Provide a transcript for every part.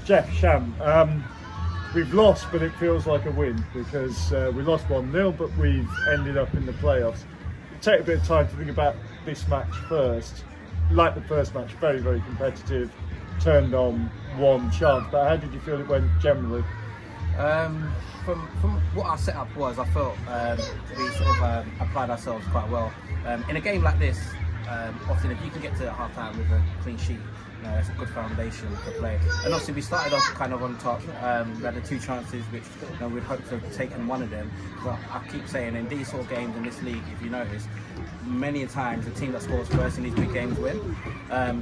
Geoff, Sham, we've lost, but it feels like a win because we lost 1-0, but we've ended up in the playoffs. Take a bit of time to think about this match first. Like the first match, very, very competitive, turned on one chance, but how did you feel it went generally? From what our setup was, I felt we sort of applied ourselves quite well. In a game like this, often if you can get to half time with a clean sheet, that's a good foundation to play. And obviously we started off kind of on top. We had the 2 chances which we'd hoped to have taken one of them. But I keep saying in these sort of games in this league, if you notice, many a times the team that scores first in these big games win.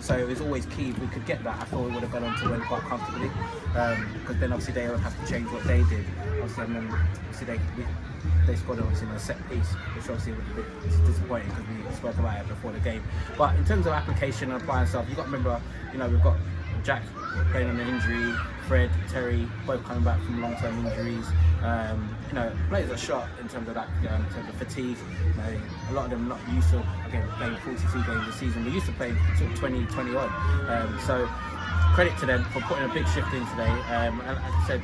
So it was always key if we could get that. I thought we would have gone on to win quite comfortably. Because then obviously they would have to change what they did. Obviously, and then obviously they scored obviously in a set piece, which obviously was a bit disappointing because we spoke about it before the game. But in terms of application and applying stuff, you've got to remember, we've got Jack playing on an injury, Fred, Terry, both coming back from long-term injuries. Players are shot in terms of that, in terms of fatigue. A lot of them not used to, again, playing 42 games a season. We're used to playing sort of 20 odd. So credit to them for putting a big shift in today. And like I said,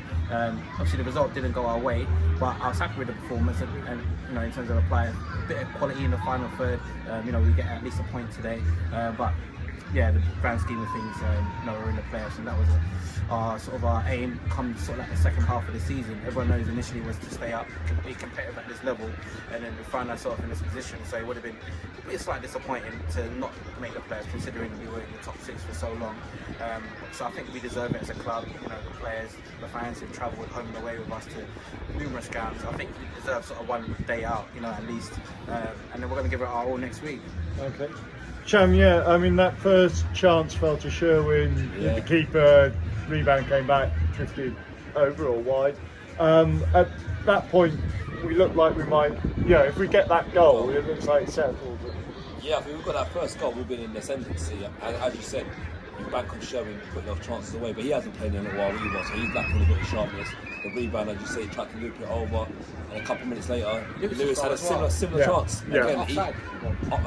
obviously the result didn't go our way, but I was happy with the performance and in terms of applying a bit of quality in the final third. We get at least a point today, but yeah, the grand scheme of things, we're in the playoffs, and that was our aim come sort of like the second half of the season. Everyone knows initially was to stay up, be competitive at this level, and then we found ourselves in this position. So it would have been a slightly disappointing to not make the playoffs, considering we were in the top 6 for so long. So I think we deserve it as a club. The players, the fans have travelled home and away with us to numerous grounds. I think we deserve sort of one day out, at least, and then we're going to give it our all next week. Okay. Sham, that first chance fell to Sherwin, the keeper, rebound came back, drifted over or wide. At that point, we looked like we might, if we get that goal, it looks like it's settled. Yeah, I think we've got that first goal, we've been in the ascendancy, and as you said, bank on Sherwin put those chances away, but he hasn't played in a while either, so he's lacking a bit of sharpness. The rebound, as you say, tried to loop it over, and a couple of minutes later, Lewis had a similar chance. Yeah. Again,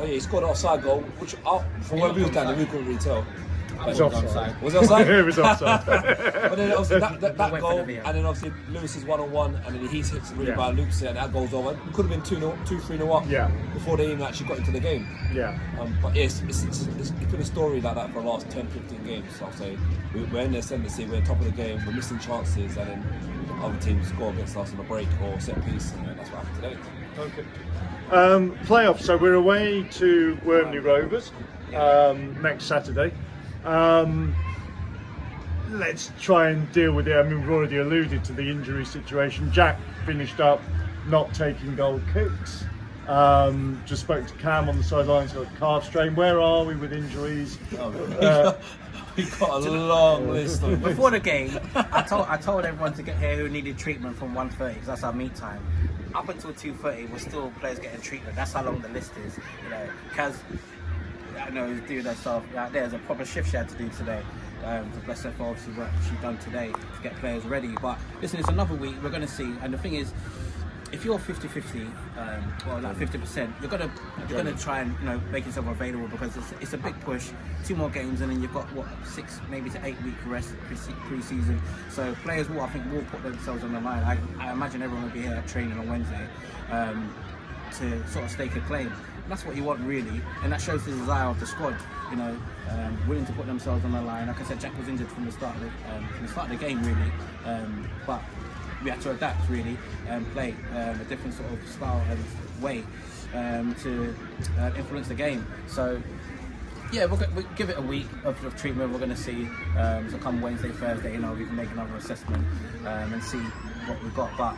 he scored an offside goal, which from where we were standing, we couldn't really tell. It was offside. Was it offside? It was offside. But then obviously that goal, and then obviously Lewis is 1-on-1, and then he hits the rebound, loops it, and that goes over. It could have been 2-3-0 up before they even actually got into the game. Yeah. But it's been a story like that for the last 10-15 games. So I'll say we're in the ascendancy, we're top of the game, we're missing chances, and then other teams score against us on a break or set piece, and that's what happened today. Okay. Playoffs. So we're away to Wormley Rovers next Saturday. Let's try and deal with it. We've already alluded to the injury situation. Jack finished up not taking goal kicks. Just spoke to Cam on the sidelines, got a calf strain. Where are we with injuries? We've got a long list. Before the game, I told everyone to get here who needed treatment from 1:30 because that's our meet time. Up until 2:30, we're still players getting treatment. That's how long the list is. Kaz, I know he's doing that stuff out there. There's a proper shift she had to do today. To bless her for obviously what she's done today to get players ready. But listen, it's another week. We're going to see, and the thing is, if you're 50-50, or like 50%, you're gonna try and make yourself available because it's a big push. 2 more games and then you've got 6 maybe to 8 week rest pre-season. So players will put themselves on the line. I imagine everyone will be here at training on Wednesday to sort of stake a claim. And that's what you want really, and that shows the desire of the squad. Willing to put themselves on the line. Like I said, Jack was injured from the start of the game really, but we had to adapt really and play a different sort of style and way to influence the game. So yeah, we'll give it a week of treatment. We're going to see. So come Wednesday, Thursday, we can make another assessment and see what we've got. But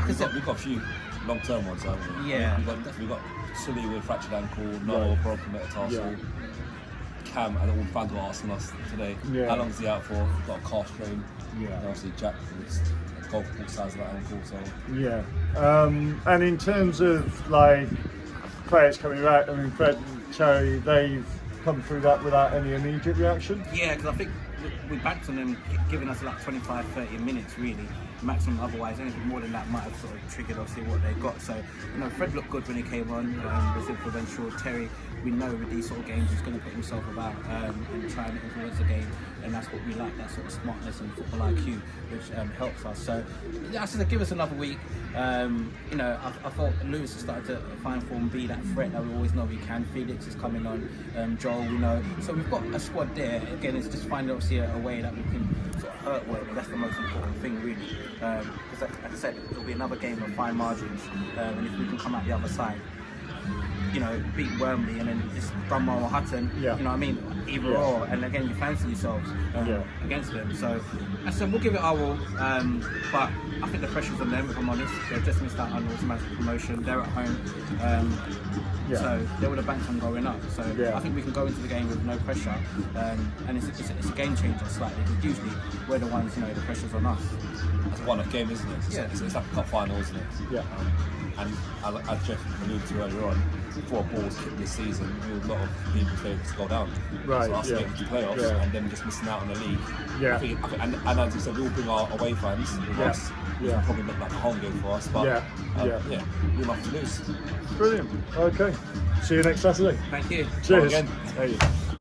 we've got a few long-term ones, haven't we? Yeah. We've got Sully with fractured ankle, Noah broken metatarsal. Cam, and all fans were asking us today, how long is he out for? We've got a calf strain. And obviously Jack with golf ball size of that ankle. So and in terms of like players coming back, Fred and Terry, they've come through that without any immediate reaction. Yeah, because I think we banked on them giving us like 25-30 minutes really maximum. Otherwise anything more than that might have sort of triggered obviously what they got. So Fred looked good when he came on, was influential. Terry we know with these sort of games he's going to put himself about and try and influence the game, and that's what we like, that sort of smartness and football IQ, which helps us. So yeah, I said give us another week. You know, I thought Lewis has started to find form, be that threat that we always know we can. Felix is coming on, Joel, we know. So we've got a squad there. Again, it's just finding obviously a way that we can sort of hurt well. That's the most important thing, really. Because like I said, it'll be another game of fine margins, and if we can come out the other side, you know, beat Wormley and then just Dunmore or Hutton, you know what I mean, either or, and again you fancy yourselves against them. So I said we'll give it our all, but I think the pressure's on them, if I'm honest. They've just missed out on automatic promotion, they're at home, so they would have banked on going up. So I think we can go into the game with no pressure, and it's a game changer slightly, because usually we're the ones, you know, the pressure's on us. It's a one-off game, isn't it? It's like a cup final, isn't it? Yeah. And as Geoff alluded to earlier on, 4 balls kicked this season, with a lot of people favourites to go down. Right, so us making the playoffs and then just missing out on the league. Yeah. I think, and as you said, we all bring our away fans with us, which will probably look like a home game for us, but we're not to lose. Brilliant. Okay. See you next Saturday. Thank you. Cheers. Again. Thank you.